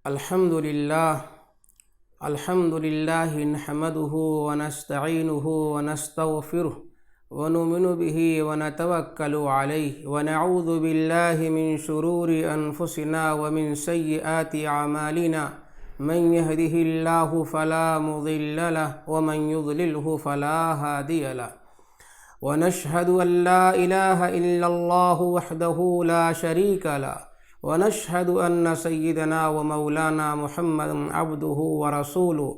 الحمد لله نحمده ونستعينه ونستغفره ونؤمن به ونتوكل عليه ونعوذ بالله من شرور أنفسنا ومن سيئات أعمالنا من يهده الله فلا مضل له ومن يضلله فلا هادي له ونشهد أن لا إله إلا الله وحده لا شريك له ونشهد أن سيدنا ومولانا محمد عبده ورسوله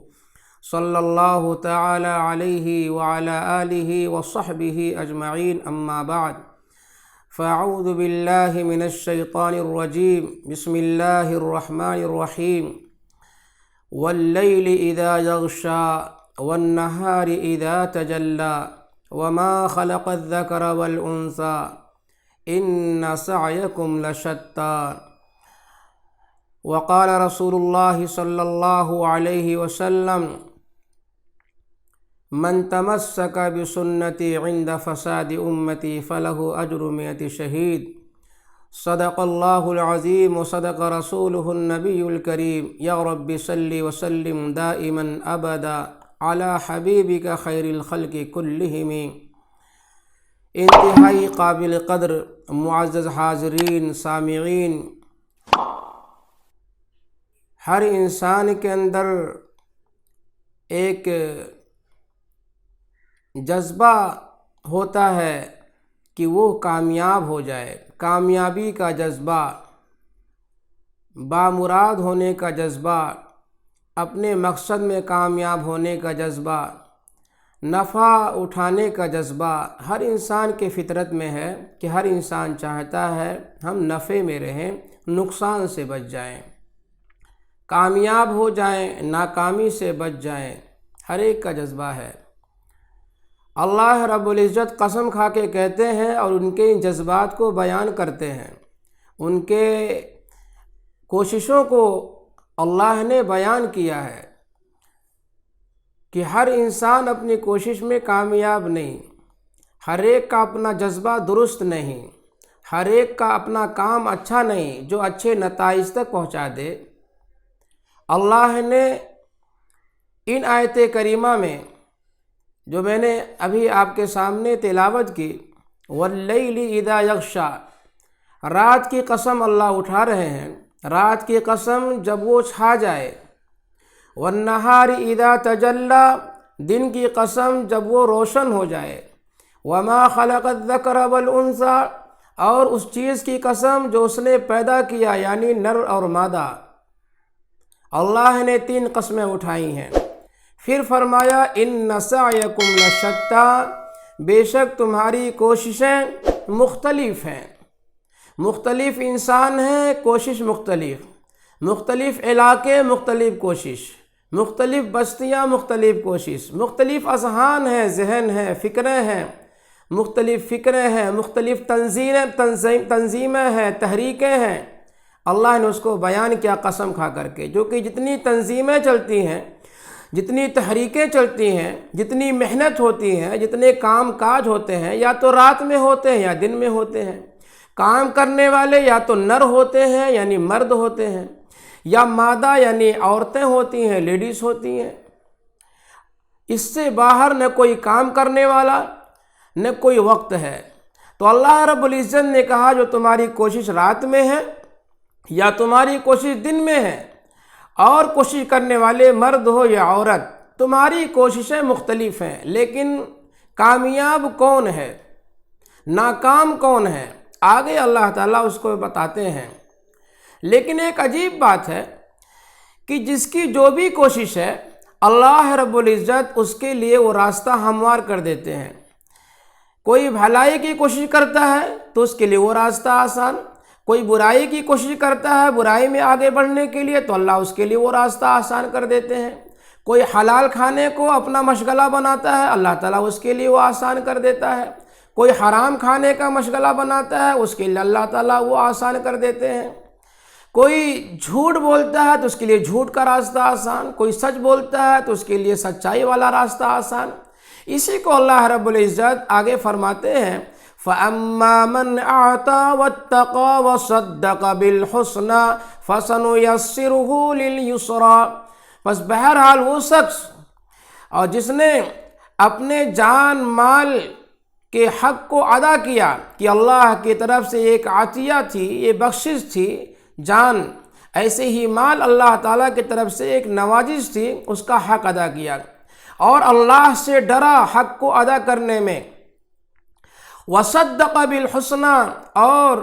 صلى الله تعالى عليه وعلى آله وصحبه أجمعين أما بعد فأعوذ بالله من الشيطان الرجيم بسم الله الرحمن الرحيم والليل إذا يغشى والنهار إذا تجلى وما خلق الذكر والأنثى إن سعيكم لشتى وقال رسول الله صلى الله عليه وسلم من تمسك بسنتي عند فساد أمتي فله أجر 100 شهيد صدق الله العظيم وصدق رسوله النبي الكريم يا رب صل وسلم دائما أبدا على حبيبك خير الخلق كلهم۔ انتہائی قابل قدر معزز حاضرین سامعین، ہر انسان کے اندر ایک جذبہ ہوتا ہے کہ وہ کامیاب ہو جائے، کامیابی کا جذبہ، بامراد ہونے کا جذبہ، اپنے مقصد میں کامیاب ہونے کا جذبہ، نفع اٹھانے کا جذبہ ہر انسان کے فطرت میں ہے کہ ہر انسان چاہتا ہے ہم نفع میں رہیں، نقصان سے بچ جائیں، کامیاب ہو جائیں، ناکامی سے بچ جائیں، ہر ایک کا جذبہ ہے۔ اللہ رب العزت قسم کھا کے کہتے ہیں اور ان کے ان جذبات کو بیان کرتے ہیں، ان کے کوششوں کو اللہ نے بیان کیا ہے کہ ہر انسان اپنی کوشش میں کامیاب نہیں، ہر ایک کا اپنا جذبہ درست نہیں، ہر ایک کا اپنا کام اچھا نہیں جو اچھے نتائج تک پہنچا دے۔ اللہ نے ان آیت کریمہ میں جو میں نے ابھی آپ کے سامنے تلاوت کی، واللیل اذا یغشی، رات کی قسم اللہ اٹھا رہے ہیں، رات کی قسم جب وہ چھا جائے، والنہار اذا تجلی، دن کی قسم جب وہ روشن ہو جائے، وما خلق الذکر والانثی، اور اس چیز کی قسم جو اس نے پیدا کیا یعنی نر اور مادہ۔ اللہ نے 3 قسمیں اٹھائی ہیں، پھر فرمایا ان سعیکم لشتی، بے شک تمہاری کوششیں مختلف ہیں، مختلف انسان ہیں، کوشش مختلف، مختلف علاقے مختلف کوشش، مختلف بستیاں مختلف کوشش، مختلف اذہان ہیں، ذہن ہیں، فکریں ہیں، مختلف فکریں ہیں، مختلف تنظیمیں ہیں، تحریکیں ہیں۔ اللہ نے اس کو بیان کیا قسم کھا کر کے، جو کہ جتنی تنظیمیں چلتی ہیں، جتنی تحریکیں چلتی ہیں، جتنی محنت ہوتی ہیں، جتنے کام کاج ہوتے ہیں، یا تو رات میں ہوتے ہیں یا دن میں ہوتے ہیں۔ کام کرنے والے یا تو نر ہوتے ہیں یعنی مرد ہوتے ہیں، یا مادہ یعنی عورتیں ہوتی ہیں، لیڈیز ہوتی ہیں۔ اس سے باہر نہ کوئی کام کرنے والا نہ کوئی وقت ہے۔ تو اللہ رب العزت نے کہا جو تمہاری کوشش رات میں ہے یا تمہاری کوشش دن میں ہے، اور کوشش کرنے والے مرد ہو یا عورت، تمہاری کوششیں مختلف ہیں، لیکن کامیاب کون ہے، ناکام کون ہے، آگے اللہ تعالیٰ اس کو بتاتے ہیں۔ لیکن ایک عجیب بات ہے کہ جس کی جو بھی کوشش ہے اللہ رب العزت اس کے لیے وہ راستہ ہموار کر دیتے ہیں۔ کوئی بھلائی کی کوشش کرتا ہے تو اس کے لیے وہ راستہ آسان، کوئی برائی کی کوشش کرتا ہے برائی میں آگے بڑھنے کے لیے تو اللہ اس کے لیے وہ راستہ آسان کر دیتے ہیں۔ کوئی حلال کھانے کو اپنا مشغلہ بناتا ہے، اللہ تعالیٰ اس کے لیے وہ آسان کر دیتا ہے۔ کوئی حرام کھانے کا مشغلہ بناتا ہے، اس کے لیے اللہ تعالیٰ وہ آسان کر دیتے ہیں۔ کوئی جھوٹ بولتا ہے تو اس کے لیے جھوٹ کا راستہ آسان، کوئی سچ بولتا ہے تو اس کے لیے سچائی والا راستہ آسان۔ اسی کو اللہ رب العزت آگے فرماتے ہیں فَأَمَّا مَنْ أَعْطَى وَاتَّقَى وَصَدَّقَ بِالْحُسْنَى فَسَنُيَسِّرُهُ لِلْيُسْرَى۔ بس بہرحال وہ شخص اور جس نے اپنے جان مال کے حق کو ادا کیا کہ اللہ کی طرف سے ایک عطیہ تھی، یہ بخشش تھی جان، ایسے ہی مال اللہ تعالیٰ کی طرف سے ایک نوازش تھی، اس کا حق ادا کیا اور اللہ سے ڈرا حق کو ادا کرنے میں، وصدق بالحسنى اور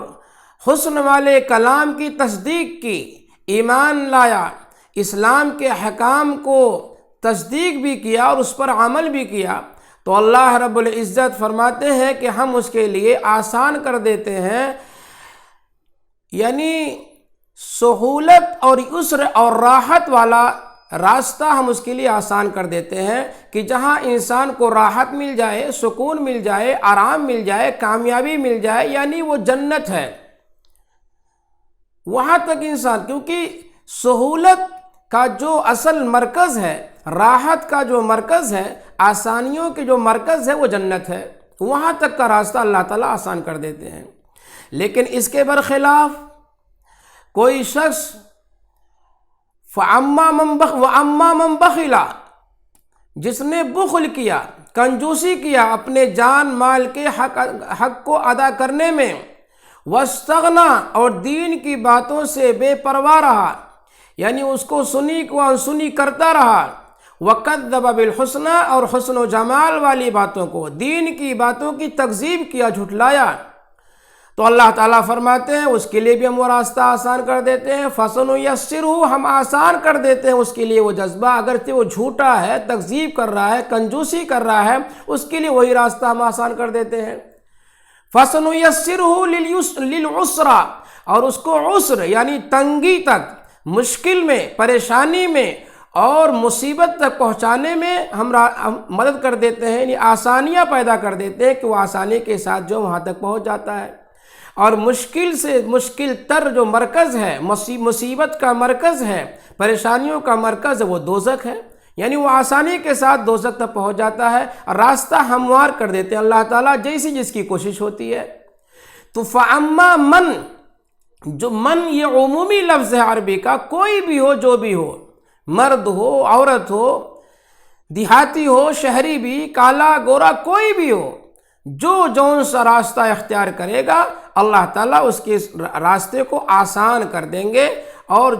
حسن والے کلام کی تصدیق کی، ایمان لایا، اسلام کے احکام کو تصدیق بھی کیا اور اس پر عمل بھی کیا، تو اللہ رب العزت فرماتے ہیں کہ ہم اس کے لیے آسان کر دیتے ہیں، یعنی سہولت اور یسر اور راحت والا راستہ ہم اس کے لیے آسان کر دیتے ہیں کہ جہاں انسان کو راحت مل جائے، سکون مل جائے، آرام مل جائے، کامیابی مل جائے، یعنی وہ جنت ہے وہاں تک انسان، کیونکہ سہولت کا جو اصل مرکز ہے، راحت کا جو مرکز ہے، آسانیوں کے جو مرکز ہے وہ جنت ہے، وہاں تک کا راستہ اللہ تعالیٰ آسان کر دیتے ہیں۔ لیکن اس کے برخلاف کوئی شخص وَأَمَّا مَنْ بَخِلَ، جس نے بخل کیا، کنجوسی کیا اپنے جان مال کے حق کو ادا کرنے میں، وَاسْتَغْنَى اور دین کی باتوں سے بے پرواہ رہا، یعنی اس کو سنی کو انسنی کرتا رہا، وَكَذَّبَ بِالْحُسْنَى اور حسن و جمال والی باتوں کو، دین کی باتوں کی تکذیب کیا، جھٹلایا، تو اللہ تعالیٰ فرماتے ہیں اس کے لیے بھی ہم وہ راستہ آسان کر دیتے ہیں، فَسَنُيَسِّرُهُ ہم آسان کر دیتے ہیں اس کے لیے وہ جذبہ، اگرچہ وہ جھوٹا ہے، تکذیب کر رہا ہے، کنجوسی کر رہا ہے، اس کے لیے وہی راستہ ہم آسان کر دیتے ہیں۔ فَسَنُيَسِّرُهُ لِلْعُسْرَى اور اس کو عسر یعنی تنگی تک، مشکل میں، پریشانی میں اور مصیبت تک پہنچانے میں ہم مدد کر دیتے ہیں، یعنی آسانیاں پیدا کر دیتے ہیں کہ وہ آسانی کے ساتھ جو وہاں تک پہنچ جاتا ہے۔ اور مشکل سے مشکل تر جو مرکز ہے، مصیبت کا مرکز ہے، پریشانیوں کا مرکز ہے، وہ دوزخ ہے، یعنی وہ آسانی کے ساتھ دوزخ تک پہنچ جاتا ہے، راستہ ہموار کر دیتے ہیں اللہ تعالیٰ جیسی جس کی کوشش ہوتی ہے۔ تو فَأَمَّا مَن، جو من یہ عمومی لفظ ہے عربی کا، کوئی بھی ہو جو بھی ہو، مرد ہو، عورت ہو، دیہاتی ہو، شہری بھی، کالا گورا، کوئی بھی ہو، جو جون سا راستہ اختیار کرے گا اللہ تعالیٰ اس کے راستے کو آسان کر دیں گے، اور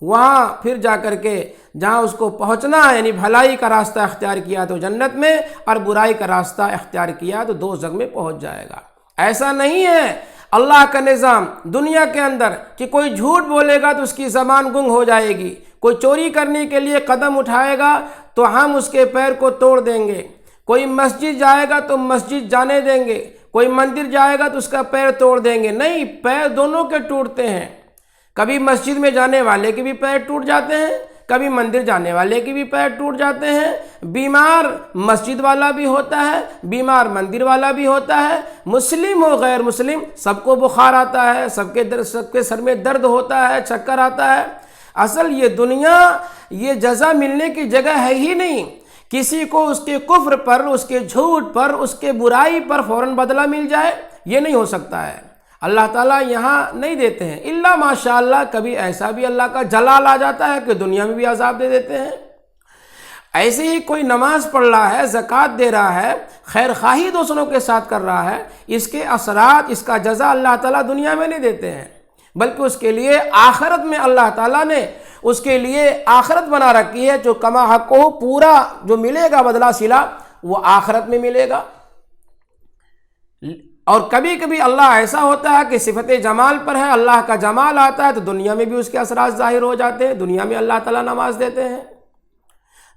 وہاں پھر جا کر کے جہاں اس کو پہنچنا ہے، یعنی بھلائی کا راستہ اختیار کیا تو جنت میں، اور برائی کا راستہ اختیار کیا تو دوزخ میں پہنچ جائے گا۔ ایسا نہیں ہے اللہ کا نظام دنیا کے اندر کہ کوئی جھوٹ بولے گا تو اس کی زبان گنگ ہو جائے گی، کوئی چوری کرنے کے لیے قدم اٹھائے گا تو ہم اس کے پیر کو توڑ دیں گے، کوئی مسجد جائے گا تو مسجد جانے دیں گے، کوئی مندر جائے گا تو اس کا پیر توڑ دیں گے، نہیں، پیر دونوں کے ٹوٹتے ہیں، کبھی مسجد میں جانے والے کے بھی پیر ٹوٹ جاتے ہیں، کبھی مندر جانے والے کے بھی پیر ٹوٹ جاتے ہیں، بیمار مسجد والا بھی ہوتا ہے، بیمار مندر والا بھی ہوتا ہے، مسلم ہو غیر مسلم، سب کو بخار آتا ہے، سب کے سر میں درد ہوتا ہے، چکر آتا ہے۔ اصل یہ دنیا یہ جزا ملنے کی جگہ ہے ہی نہیں، کسی کو اس کے کفر پر، اس کے جھوٹ پر، اس کے برائی پر فوراً بدلہ مل جائے، یہ نہیں ہو سکتا ہے، اللہ تعالیٰ یہاں نہیں دیتے ہیں، الا ماشاءاللہ کبھی ایسا بھی اللہ کا جلال آ جاتا ہے کہ دنیا میں بھی عذاب دے دیتے ہیں۔ ایسے ہی کوئی نماز پڑھ رہا ہے، زکوٰۃ دے رہا ہے، خیر خواہی دوسروں کے ساتھ کر رہا ہے، اس کے اثرات، اس کا جزا اللہ تعالیٰ دنیا میں نہیں دیتے ہیں، بلکہ اس کے لیے آخرت میں اللہ تعالیٰ نے اس کے لیے آخرت بنا رکھی ہے، جو کما حق ہو پورا جو ملے گا بدلہ صلہ وہ آخرت میں ملے گا۔ اور کبھی کبھی اللہ ایسا ہوتا ہے کہ صفت جمال پر ہے، اللہ کا جمال آتا ہے تو دنیا میں بھی اس کے اثرات ظاہر ہو جاتے ہیں، دنیا میں اللہ تعالیٰ نواز دیتے ہیں۔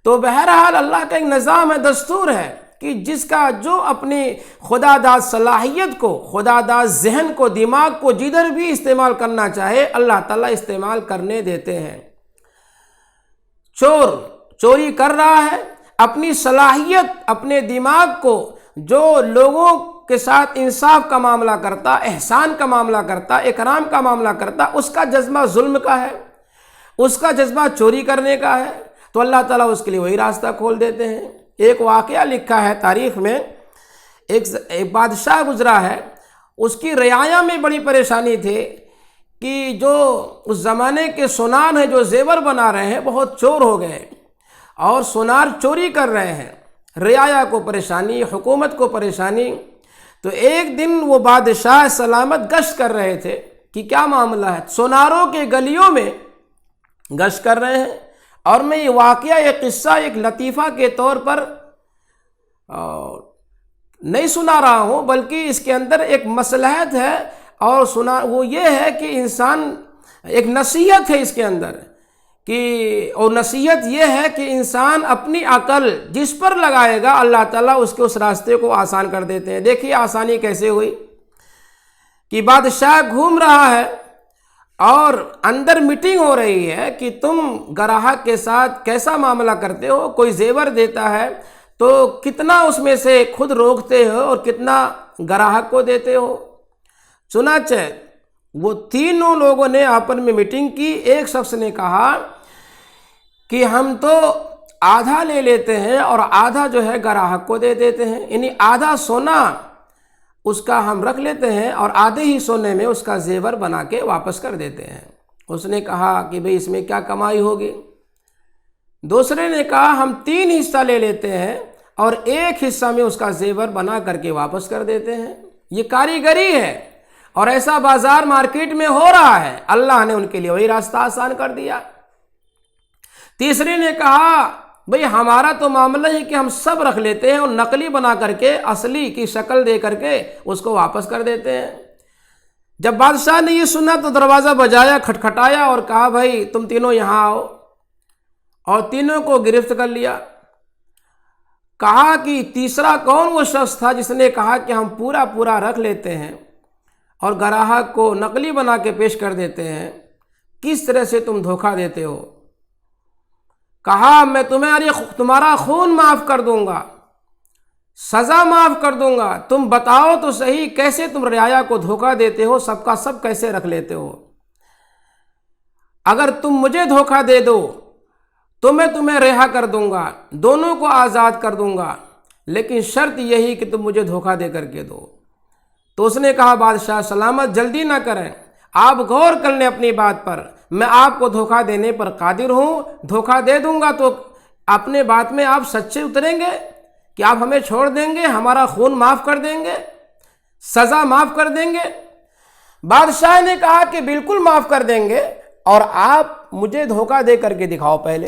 تو بہرحال اللہ کا ایک نظام ہے، دستور ہے کہ جس کا جو اپنی خدا داد صلاحیت کو، خدا داد ذہن کو، دماغ کو جدھر بھی استعمال کرنا چاہے اللہ تعالیٰ استعمال کرنے دیتے ہیں۔ چور چوری کر رہا ہے، اپنی صلاحیت، اپنے دماغ کو جو لوگوں کے ساتھ انصاف کا معاملہ کرتا، احسان کا معاملہ کرتا، اکرام کا معاملہ کرتا، اس کا جذبہ ظلم کا ہے، اس کا جذبہ چوری کرنے کا ہے، تو اللہ تعالیٰ اس کے لیے وہی راستہ کھول دیتے ہیں۔ ایک واقعہ لکھا ہے تاریخ میں، ایک بادشاہ گزرا ہے، اس کی رعایا میں بڑی پریشانی تھی کہ جو اس زمانے کے سونار ہیں جو زیور بنا رہے ہیں بہت چور ہو گئے اور سونار چوری کر رہے ہیں، رعایا کو پریشانی، حکومت کو پریشانی۔ تو ایک دن وہ بادشاہ سلامت گشت کر رہے تھے کہ کیا معاملہ ہے، سوناروں کے گلیوں میں گشت کر رہے ہیں، اور میں یہ واقعہ، یہ قصہ ایک لطیفہ کے طور پر نہیں سنا رہا ہوں، بلکہ اس کے اندر ایک مصلحت ہے، اور وہ یہ ہے کہ انسان، ایک نصیحت ہے اس کے اندر، اور نصیحت یہ ہے کہ انسان اپنی عقل جس پر لگائے گا اللہ تعالیٰ اس کے اس راستے کو آسان کر دیتے ہیں۔ دیکھیے آسانی کیسے ہوئی کہ بادشاہ گھوم رہا ہے اور اندر میٹنگ ہو رہی ہے کہ تم گراہک کے ساتھ کیسا معاملہ کرتے ہو، کوئی زیور دیتا ہے تو کتنا اس میں سے خود روکتے ہو اور کتنا گراہک کو دیتے ہو۔ چنانچہ وہ تینوں لوگوں نے آپس میں میٹنگ کی، ایک شخص نے کہا کہ ہم تو آدھا لے لیتے ہیں اور آدھا جو ہے گراہک کو دے دیتے ہیں، یعنی آدھا سونا اس کا ہم رکھ لیتے ہیں اور آدھے ہی سونے میں اس کا زیور بنا کے واپس کر دیتے ہیں۔ اس نے کہا کہ بھئی اس میں کیا کمائی ہوگی؟ دوسرے نے کہا ہم 3 حصہ لے لیتے ہیں اور ایک حصہ میں اس کا زیور بنا کر کے واپس کر دیتے ہیں۔ یہ کاریگری ہے، اور ایسا بازار مارکیٹ میں ہو رہا ہے، اللہ نے ان کے لیے وہی راستہ آسان کر دیا۔ تیسرے نے کہا بھئی ہمارا تو معاملہ ہے کہ ہم سب رکھ لیتے ہیں اور نقلی بنا کر کے اصلی کی شکل دے کر کے اس کو واپس کر دیتے ہیں۔ جب بادشاہ نے یہ سنا تو دروازہ بجایا، کھٹکھٹایا اور کہا بھئی تم تینوں یہاں آؤ، اور تینوں کو گرفت کر لیا۔ کہا کہ تیسرا کون وہ شخص تھا جس نے کہا کہ ہم پورا رکھ لیتے ہیں اور گراہک کو نقلی بنا کے پیش کر دیتے ہیں، کس طرح سے تم دھوکہ دیتے ہو؟ کہا میں تمہارا خون معاف کر دوں گا، سزا معاف کر دوں گا، تم بتاؤ تو صحیح کیسے تم رعایا کو دھوکہ دیتے ہو، سب کا سب کیسے رکھ لیتے ہو؟ اگر تم مجھے دھوکہ دے دو تو میں تمہیں رہا کر دوں گا، دونوں کو آزاد کر دوں گا، لیکن شرط یہی کہ تم مجھے دھوکہ دے کر کے دو۔ تو اس نے کہا بادشاہ سلامت، جلدی نہ کریں، آپ غور کر لیں اپنی بات پر، میں آپ کو دھوکہ دینے پر قادر ہوں، دھوکہ دے دوں گا تو اپنے بات میں آپ سچے اتریں گے کہ آپ ہمیں چھوڑ دیں گے، ہمارا خون معاف کر دیں گے، سزا معاف کر دیں گے؟ بادشاہ نے کہا کہ بالکل معاف کر دیں گے، اور آپ مجھے دھوکہ دے کر کے دکھاؤ پہلے۔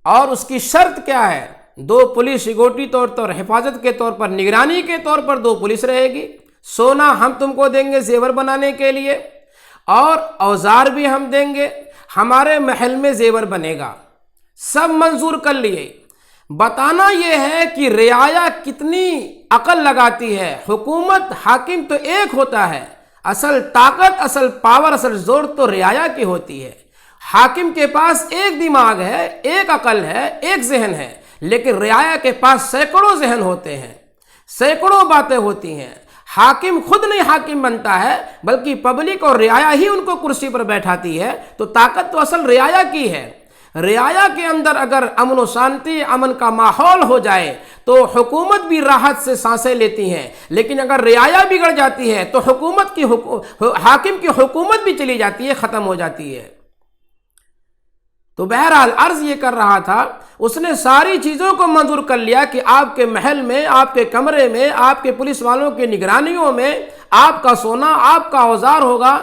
اور اس کی شرط کیا ہے؟ 2 پولیس سیکورٹی طور پر، حفاظت کے طور پر، نگرانی کے طور پر 2 پولیس رہے گی، سونا ہم تم کو دیں گے زیور بنانے کے لیے، اور اوزار بھی ہم دیں گے، ہمارے محل میں زیور بنے گا۔ سب منظور کر لیے۔ بتانا یہ ہے کہ رعایا کتنی عقل لگاتی ہے۔ حکومت، حاکم تو ایک ہوتا ہے، اصل طاقت، اصل پاور، اصل زور تو رعایا کی ہوتی ہے۔ حاکم کے پاس ایک دماغ ہے، ایک عقل ہے، ایک ذہن ہے، لیکن رعایا کے پاس سینکڑوں ذہن ہوتے ہیں، سینکڑوں باتیں ہوتی ہیں۔ حاکم خود نہیں حاکم بنتا ہے، بلکہ پبلک اور رعایا ہی ان کو کرسی پر بیٹھاتی ہے، تو طاقت تو اصل رعایا کی ہے۔ رعایا کے اندر اگر امن و شانتی، امن کا ماحول ہو جائے تو حکومت بھی راحت سے سانسیں لیتی ہیں، لیکن اگر رعایا بگڑ جاتی ہے تو حاکم کی حکومت بھی چلی جاتی ہے، ختم ہو جاتی ہے۔ تو بہرحال عرض یہ کر رہا تھا، اس نے ساری چیزوں کو منظور کر لیا کہ آپ کے محل میں، آپ کے کمرے میں، آپ کے پولیس والوں کی نگرانیوں میں آپ کا سونا، آپ کا اوزار ہوگا،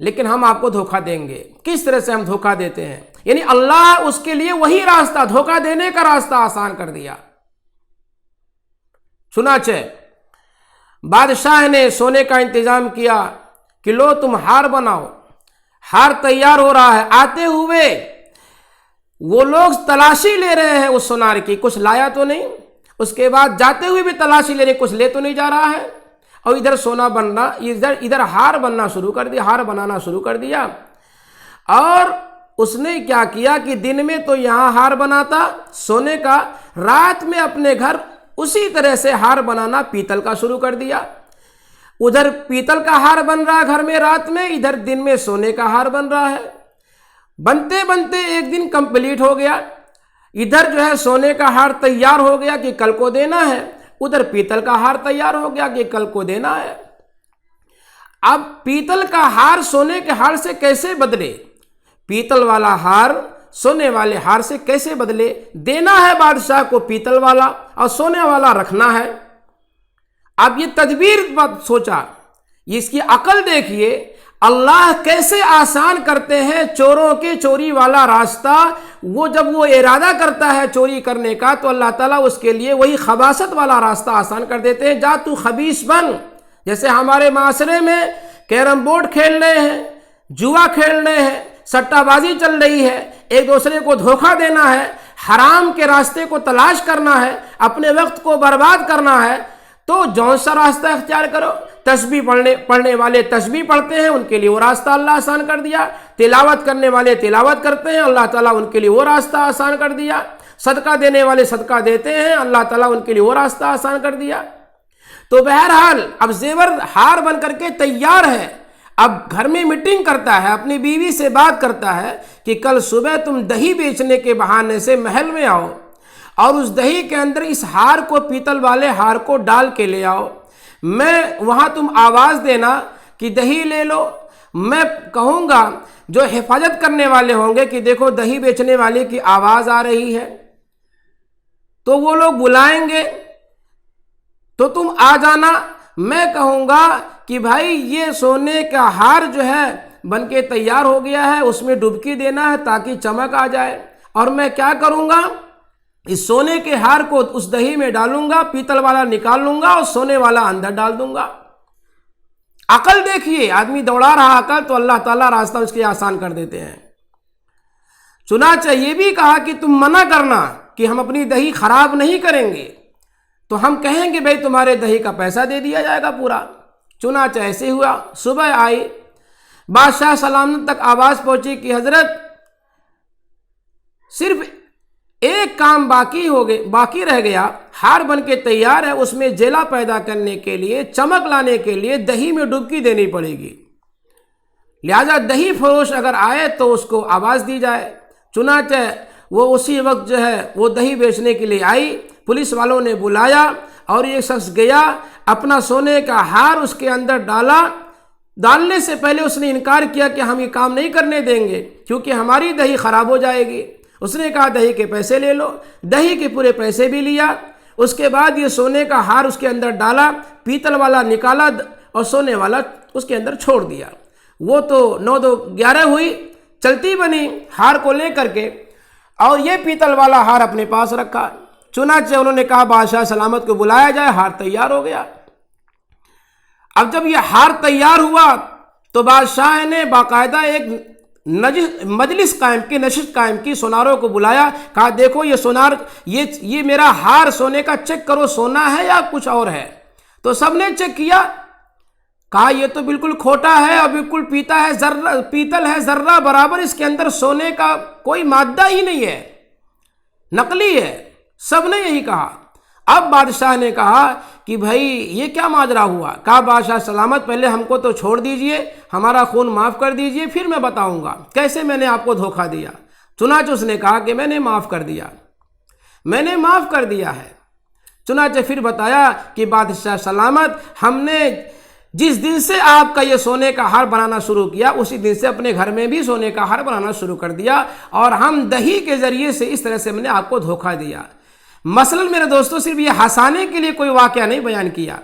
لیکن ہم آپ کو دھوکہ دیں گے۔ کس طرح سے ہم دھوکہ دیتے ہیں؟ یعنی اللہ اس کے لیے وہی راستہ، دھوکہ دینے کا راستہ آسان کر دیا۔ چنانچہ بادشاہ نے سونے کا انتظام کیا کہ لو تم ہار بناؤ، ہار تیار ہو رہا ہے۔ آتے ہوئے وہ لوگ تلاشی لے رہے ہیں اس سونار کی، کچھ لایا تو نہیں، اس کے بعد جاتے ہوئے بھی تلاشی لے رہے، کچھ لے تو نہیں جا رہا ہے، اور ادھر سونا بننا، ادھر ہار بننا شروع کر دیا، ہار بنانا شروع کر دیا۔ اور اس نے کیا کیا کہ دن میں تو یہاں ہار بناتا سونے کا، رات میں اپنے گھر اسی طرح سے ہار بنانا پیتل کا شروع کر دیا۔ ادھر پیتل کا ہار بن رہا ہے گھر میں رات میں، ادھر دن میں سونے کا ہار بن رہا ہے۔ بنتے بنتے ایک دن کمپلیٹ ہو گیا، ادھر جو ہے سونے کا ہار تیار ہو گیا کہ کل کو دینا ہے، ادھر پیتل کا ہار تیار ہو گیا کہ کل کو دینا ہے۔ اب پیتل کا ہار سونے کے ہار سے کیسے بدلے؟ پیتل والا ہار سونے والے ہار سے کیسے بدلے؟ دینا ہے بادشاہ کو پیتل والا اور سونے والا رکھنا ہے۔ اب یہ تدبیر سوچا، اس کی عقل دیکھیے، اللہ کیسے آسان کرتے ہیں چوروں کے چوری والا راستہ۔ وہ جب وہ ارادہ کرتا ہے چوری کرنے کا تو اللہ تعالیٰ اس کے لیے وہی خباثت والا راستہ آسان کر دیتے ہیں۔ جا تو خبیث بن۔ جیسے ہمارے معاشرے میں کیرم بورڈ کھیل رہے ہیں، جوا کھیل رہے ہیں، سٹہ بازی چل رہی ہے، ایک دوسرے کو دھوکہ دینا ہے، حرام کے راستے کو تلاش کرنا ہے، اپنے وقت کو برباد کرنا ہے، تو جون سا راستہ اختیار کرو۔ تسبیح پڑھنے والے تسبیح پڑھتے ہیں، ان کے لیے وہ راستہ اللہ آسان کر دیا۔ تلاوت کرنے والے تلاوت کرتے ہیں، اللہ تعالیٰ ان کے لیے وہ راستہ آسان کر دیا۔ صدقہ دینے والے صدقہ دیتے ہیں، اللہ تعالیٰ ان کے لیے وہ راستہ آسان کر دیا۔ تو بہرحال اب زیور ہار بن کر کے تیار ہے۔ اب گھر میں میٹنگ کرتا ہے، اپنی بیوی سے بات کرتا ہے کہ کل صبح تم دہی بیچنے کے بہانے سے محل میں آؤ اور اس دہی کے اندر اس ہار کو، پیتل والے ہار کو ڈال کے لے آؤ۔ میں وہاں تم آواز دینا کہ دہی لے لو۔ میں کہوں گا جو حفاظت کرنے والے ہوں گے کہ دیکھو دہی بیچنے والے کی آواز آ رہی ہے، تو وہ لوگ بلائیں گے تو تم آ جانا۔ میں کہوں گا کہ بھائی یہ سونے کا ہار جو ہے بن کے تیار ہو گیا ہے، اس میں ڈبکی دینا ہے تاکہ چمک آ جائے، اور میں کیا کروں گا، اس سونے کے ہار کو اس دہی میں ڈالوں گا، پیتل والا نکال لوں گا اور سونے والا اندر ڈال دوں گا۔ عقل دیکھیے، آدمی دوڑا رہا عقل تو اللہ تعالیٰ راستہ اس کے آسان کر دیتے ہیں۔ چنانچہ یہ بھی کہا کہ تم منع کرنا کہ ہم اپنی دہی خراب نہیں کریں گے، تو ہم کہیں گے بھائی تمہارے دہی کا پیسہ دے دیا جائے گا پورا۔ چنانچہ ایسے ہوا، صبح آئی، بادشاہ سلامت تک آواز پہنچی کہ حضرت صرف ایک کام باقی رہ گیا، ہار بن کے تیار ہے، اس میں جیلا پیدا کرنے کے لیے، چمک لانے کے لیے دہی میں ڈبکی دینی پڑے گی، لہذا دہی فروش اگر آئے تو اس کو آواز دی جائے۔ چنانچہ وہ اسی وقت جو ہے وہ دہی بیچنے کے لیے آئی، پولیس والوں نے بلایا اور یہ شخص گیا، اپنا سونے کا ہار اس کے اندر ڈالا۔ ڈالنے سے پہلے اس نے انکار کیا کہ ہم یہ کام نہیں کرنے دیں گے کیونکہ ہماری دہی خراب ہو جائے گی۔ اس نے کہا دہی کے پیسے لے لو، دہی کے پورے پیسے بھی لیا۔ اس کے بعد یہ سونے کا ہار اس کے اندر ڈالا، پیتل والا نکالا اور سونے والا اس کے اندر چھوڑ دیا۔ وہ تو 9 2 11 ہوئی، چلتی بنی ہار کو لے کر کے، اور یہ پیتل والا ہار اپنے پاس رکھا۔ چنانچہ انہوں نے کہا بادشاہ سلامت کو بلایا جائے، ہار تیار ہو گیا۔ اب جب یہ ہار تیار ہوا تو بادشاہ نے باقاعدہ ایک مجلس قائم کی، نشست قائم کی، سوناروں کو بلایا، کہا دیکھو یہ سونار، یہ میرا ہار سونے کا چیک کرو، سونا ہے یا کچھ اور ہے۔ تو سب نے چیک کیا، کہا یہ تو بالکل کھوٹا ہے اور بالکل پیتل ہے، ذرہ برابر اس کے اندر سونے کا کوئی مادہ ہی نہیں ہے، نقلی ہے۔ سب نے یہی کہا۔ اب بادشاہ نے کہا کہ بھائی یہ کیا ماجرا ہوا؟ کہا بادشاہ سلامت پہلے ہم کو تو چھوڑ دیجئے، ہمارا خون معاف کر دیجئے، پھر میں بتاؤں گا کیسے میں نے آپ کو دھوکہ دیا۔ چنانچہ اس نے کہا کہ میں نے معاف کر دیا، میں نے معاف کر دیا ہے۔ چنانچہ پھر بتایا کہ بادشاہ سلامت ہم نے جس دن سے آپ کا یہ سونے کا ہار بنانا شروع کیا اسی دن سے اپنے گھر میں بھی سونے کا ہار بنانا شروع کر دیا، اور ہم دہی کے ذریعے سے اس طرح سے میں نے آپ کو دھوکہ دیا۔ مثلاً میرے دوستوں صرف یہ ہنسانے کے لیے کوئی واقعہ نہیں بیان کیا،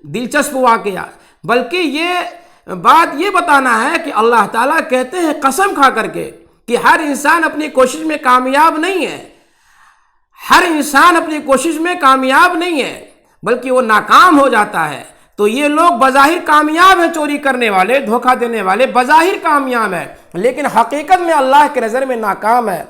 دلچسپ واقعہ، بلکہ یہ بات یہ بتانا ہے کہ اللہ تعالیٰ کہتے ہیں قسم کھا کر کے کہ ہر انسان اپنی کوشش میں کامیاب نہیں ہے، ہر انسان اپنی کوشش میں کامیاب نہیں ہے بلکہ وہ ناکام ہو جاتا ہے۔ تو یہ لوگ بظاہر کامیاب ہیں، چوری کرنے والے، دھوکہ دینے والے بظاہر کامیاب ہیں، لیکن حقیقت میں اللہ کے نظر میں ناکام ہے۔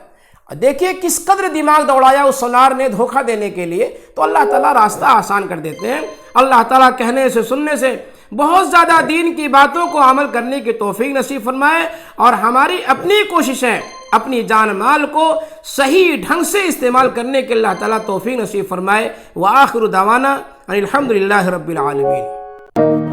دیکھیے کس قدر دماغ دوڑایا اس سونار نے دھوکہ دینے کے لیے، تو اللہ تعالیٰ راستہ آسان کر دیتے ہیں۔ اللہ تعالیٰ کہنے سے سننے سے بہت زیادہ دین کی باتوں کو عمل کرنے کی توفیق نصیب فرمائے، اور ہماری اپنی کوششیں اپنی جان مال کو صحیح ڈھنگ سے استعمال کرنے کے اللہ تعالیٰ توفیق نصیب فرمائے۔ وآخر دعوانا ان الحمد للہ رب العالمین۔